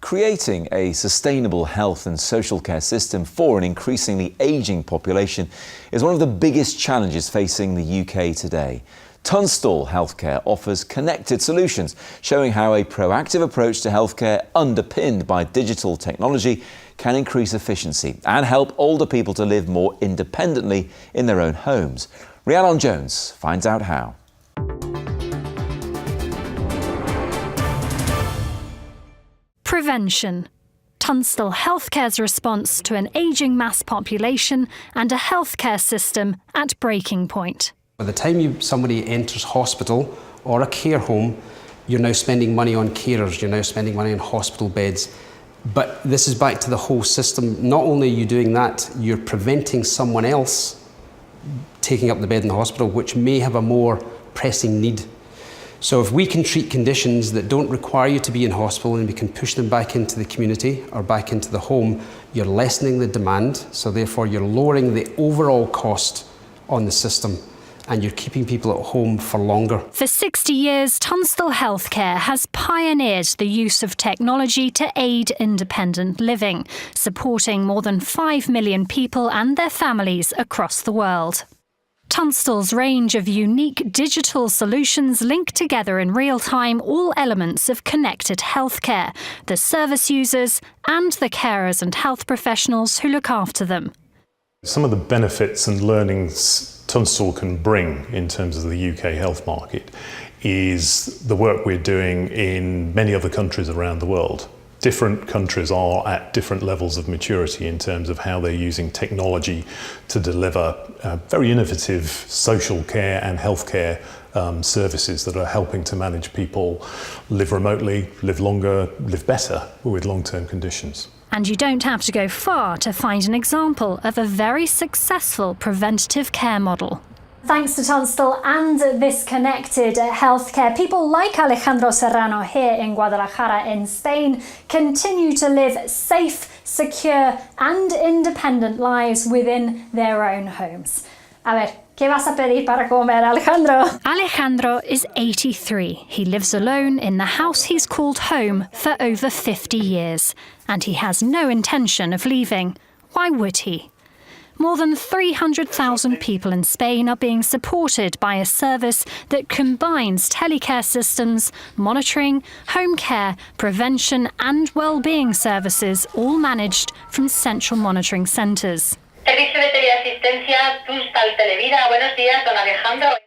Creating a sustainable health and social care system for an increasingly ageing population is one of the biggest challenges facing the UK today. Tunstall Healthcare offers connected solutions, showing how a proactive approach to healthcare underpinned by digital technology can increase efficiency and help older people to live more independently in their own homes. Rhiannon Jones finds out how. Prevention. Tunstall Healthcare's response to an ageing mass population and a healthcare system at breaking point. By the time somebody enters hospital or a care home, you're now spending money on carers, you're now spending money on hospital beds. But this is back to the whole system. Not only are you doing that, you're preventing someone else taking up the bed in the hospital, which may have a more pressing need. So if we can treat conditions that don't require you to be in hospital and we can push them back into the community or back into the home, you're lessening the demand, so therefore you're lowering the overall cost on the system and you're keeping people at home for longer. For 60 years, Tunstall Healthcare has pioneered the use of technology to aid independent living, supporting more than 5 million people and their families across the world. Tunstall's range of unique digital solutions link together in real time all elements of connected healthcare, the service users and the carers and health professionals who look after them. Some of the benefits and learnings Tunstall can bring in terms of the UK health market is the work we're doing in many other countries around the world. Different countries are at different levels of maturity in terms of how they're using technology to deliver very innovative social care and healthcare services that are helping to manage people live remotely, live longer, live better with long-term conditions. And you don't have to go far to find an example of a very successful preventative care model. Thanks to Tunstall and this connected healthcare, people like Alejandro Serrano here in Guadalajara in Spain continue to live safe, secure and independent lives within their own homes. A ver, ¿qué vas a pedir para comer, Alejandro? Alejandro is 83. He lives alone in the house he's called home for over 50 years. And he has no intention of leaving. Why would he? More than 300,000 people in Spain are being supported by a service that combines telecare systems, monitoring, home care, prevention and well-being services, all managed from central monitoring centres.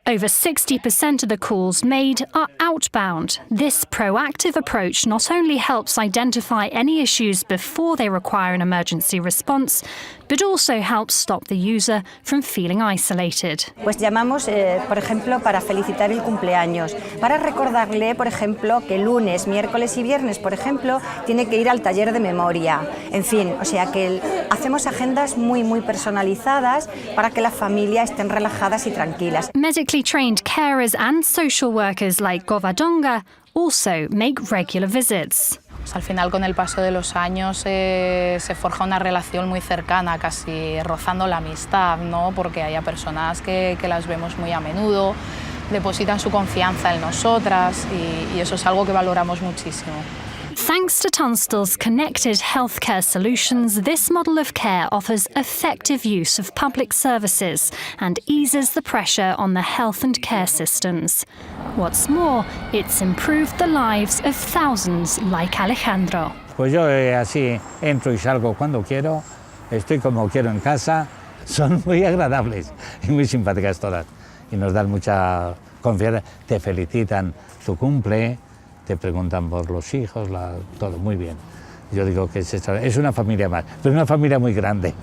Over 60% of the calls made are outbound. This proactive approach not only helps identify any issues before they require an emergency response, but also helps stop the user from feeling isolated. Pues llamamos, por ejemplo, para felicitar el cumpleaños, para recordarle, por ejemplo, que lunes, miércoles y viernes, por ejemplo, tiene que ir al taller de memoria. En fin, o sea que hacemos agendas muy personalizadas para que la familia estén relajadas y tranquilas. Medically trained carers and social workers like Govadonga also make regular visits. Al final, con el paso de los años, se forja una relación muy cercana, casi rozando la amistad, ¿no? Porque hay personas que las vemos muy a menudo, depositan su confianza en nosotras y eso es algo que valoramos muchísimo. Thanks to Tunstall's connected healthcare solutions, this model of care offers effective use of public services and eases the pressure on the health and care systems. What's more, it's improved the lives of thousands like Alejandro. Pues yo así entro y salgo cuando quiero, estoy como quiero en casa, son muy agradables y muy simpáticas todas y nos dan mucha confianza, te felicitan tu cumple, te preguntan por los hijos, todo muy bien. Yo digo que es una familia más, pero una familia muy grande.